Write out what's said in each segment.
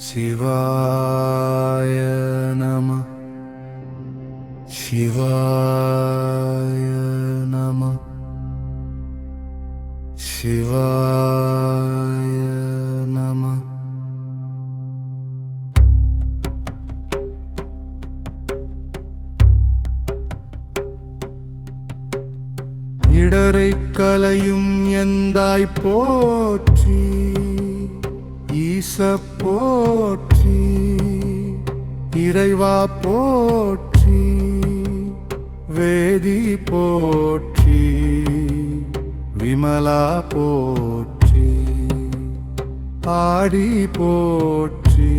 சிவாய நம சிவாய நம சிவாய நம. இடரை கலையும் எந்தாய் போற்றி, ஈச போற்றி, இறைவா போற்றி, வேதி போற்றி, விமலா போற்றி, ஆடி போற்றி,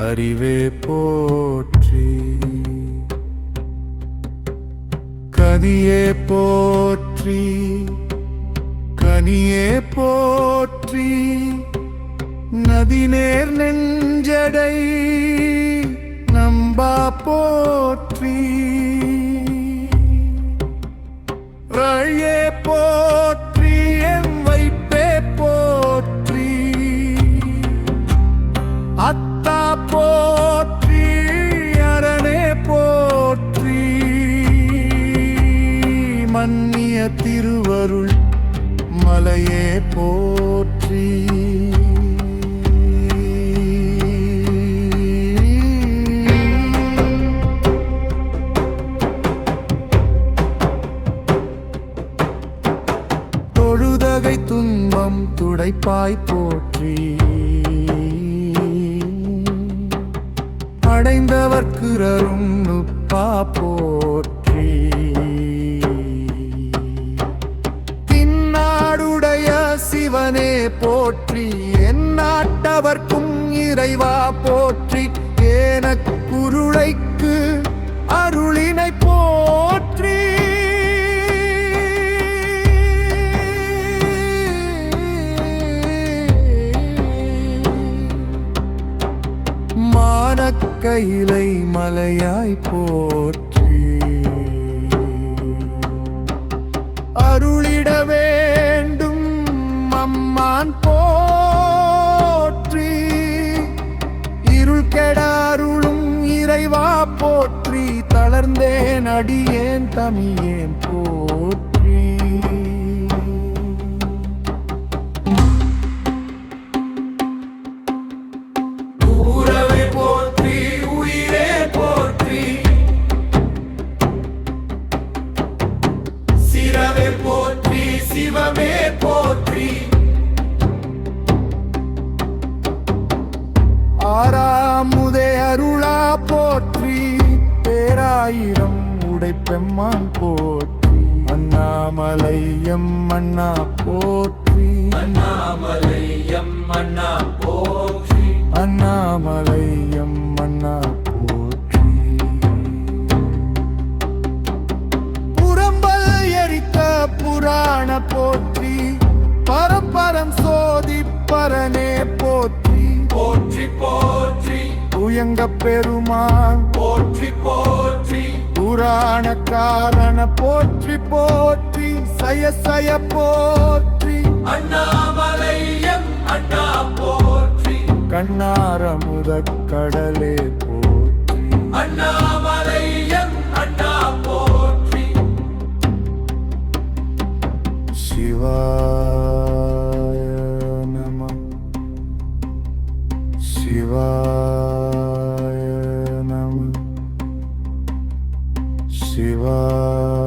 அறிவே போற்றி, கதியே போற்றி, கனியே போற்றி, நதிநேர் நெஞ்சடை நம்பா போற்றி, வழியே போற்றி, எம் வைப்பே போற்றி, அத்தா போற்றி, அரணே போற்றி, மன்னிய திருவருள் மலையே போற்றி. தொழுதகை துன்பம் துடைப்பாய் போற்றி, அடைந்தவர்க்கு அரும் நுப்பா போற்றி, தின்னாடுடைய சிவனே போற்றி, என் நாட்டவர்க்கும் இறைவா போற்றி, ஏனக் குருளைக்கு அருளினை போற்றி, கையிலை மலையாய் போற்றி, அருளிட வேண்டும் அம்மான் போற்றி, இருள் கெட அருளும் இறைவா போற்றி, தளர்ந்தேன் அடியேன் தமியேன் போற்றி. சிவமே போற்றி, ஆறாமுதே அருளா போற்றி, பேராயிரம் உடைப்பெம்மான் போற்றி, அண்ணாமலையம் அண்ணா போற்றி, அண்ணாமலையம் அண்ணா போற்றி, அண்ணாமலையம் அண்ணா போற்றி, புறம்பல் எரித்த புராண போற்றி, பரம்பரம் சோதி பரனே போற்றி, போற்றி போற்றி, உயங்க பெருமான் போற்றி போற்றி, புராண காரண போற்றி போற்றி, சய சய போற்றி, அண்ணாமலையம் அண்ணா போற்றி, கண்ணாரமுத கடலே போற்றி, அண்ணாமலையம் அண்ணா போற்றி. சிவாய நம சிவாய நம சிவாய